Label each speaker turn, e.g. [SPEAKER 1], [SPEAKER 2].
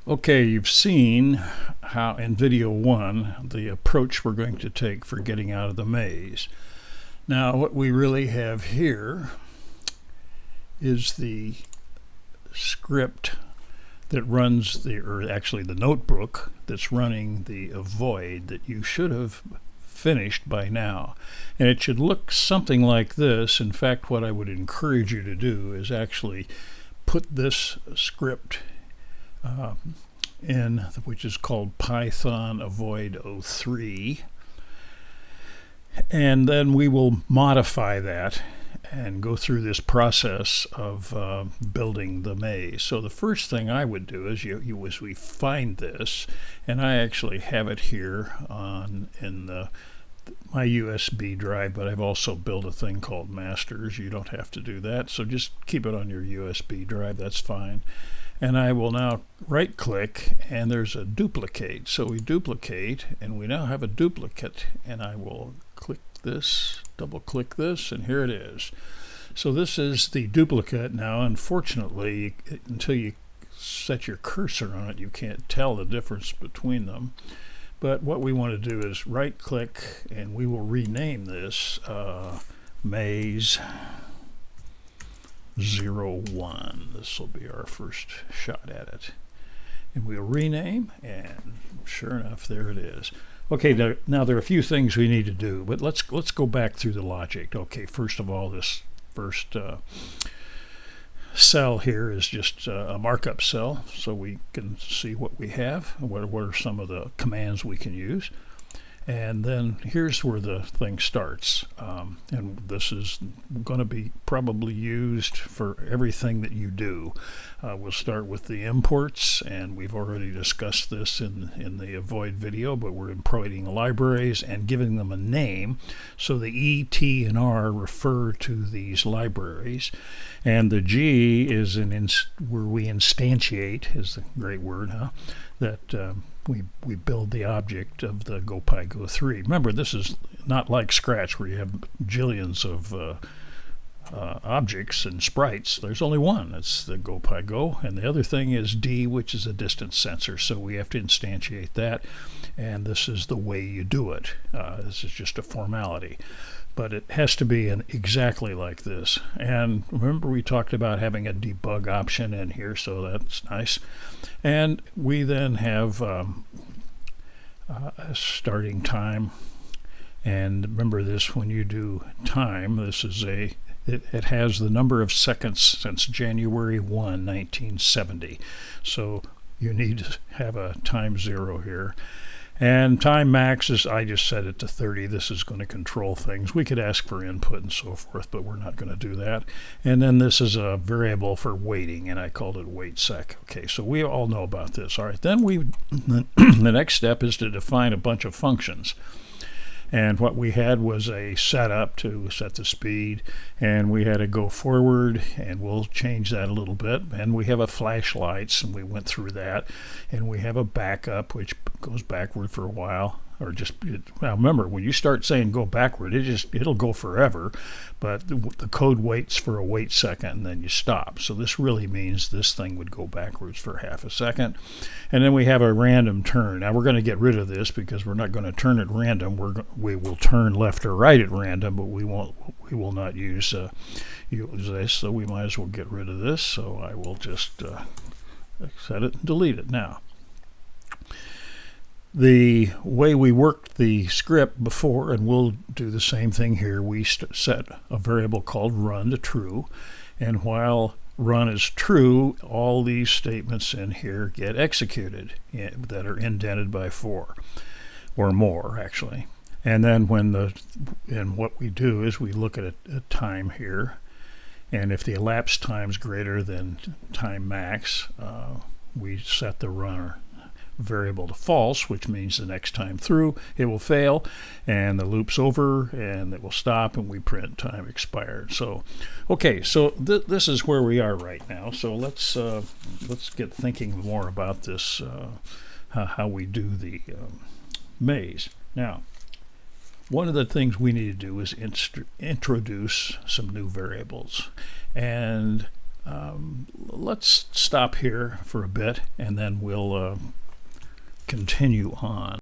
[SPEAKER 1] Okay, you've seen how in video 1 the approach we're going to take for getting out of the maze. Now what we really have here is the script that runs the notebook that's running the avoid that you should have finished by now. And it should look something like this. In fact, what I would encourage you to do is actually put this script in, which is called PythonMazeCode03, and then we will modify that and go through this process of building the maze. So the first thing I would do is we find this, and I actually have it here in my USB drive, but I've also built a thing called masters. You don't have to do that, so just keep it on your USB drive, that's fine. And I will now right click, and there's a duplicate. So we duplicate, and we now have a duplicate, and I will click this, double click this, and here it is. So this is the duplicate. Now unfortunately, until you set your cursor on it, you can't tell the difference between them. But what we want to do is right click, and we will rename this Maze01. This will be our first shot at it. And we'll rename, and sure enough, there it is. Okay, now there are a few things we need to do, but let's go back through the logic. Okay, first of all, this first cell here is just a markup cell, so we can see what we have, what are some of the commands we can use. And then here's where the thing starts, and this is going to be probably used for everything that you do. We'll start with the imports, and we've already discussed this in the avoid video, but we're importing libraries and giving them a name. So the E, T, and R refer to these libraries, and the G is where we instantiate, is the great word, huh? That we build the object of the GoPyGo3. Remember, this is not like Scratch where you have jillions of objects and sprites. There's only one. It's the GoPyGo. And the other thing is D, which is a distance sensor. So we have to instantiate that. And this is the way you do it. This is just a formality. But it has to be exactly like this. And remember, we talked about having a debug option in here, so that's nice. And we then have a starting time. And remember this, when you do time, this is it has the number of seconds since January 1, 1970. So you need to have a time 0 here. And time max is, I just set it to 30. This is going to control things. We could ask for input and so forth, but we're not going to do that. And then this is a variable for waiting, and I called it wait_sec. Okay, so we all know about this. All right, then the next step is to define a bunch of functions. And what we had was a setup to set the speed, and we had a go forward, and we'll change that a little bit. And we have a flashlights, and we went through that. And we have a backup, which goes backward for a while. Or now remember, when you start saying go backward, it'll go forever, but the code waits for a wait second, and then you stop. So this really means this thing would go backwards for half a second. And then we have a random turn. Now we're going to get rid of this because we're not going to turn at random. We will turn left or right at random, but we will not use this. So we might as well get rid of this. So I will just set it and delete it now. The way we worked the script before, and we'll do the same thing here, we set a variable called run to true, and while run is true, all these statements in here get executed that are indented by 4 or more, actually. And then what we do is we look at a time here, and if the elapsed time is greater than time max, we set the runner variable to false, which means the next time through it will fail, and the loop's over, and it will stop, and we print time expired. So okay, so this is where we are right now. So let's get thinking more about this, how we do the maze. Now, one of the things we need to do is introduce some new variables, and Let's stop here for a bit, and then we'll continue on.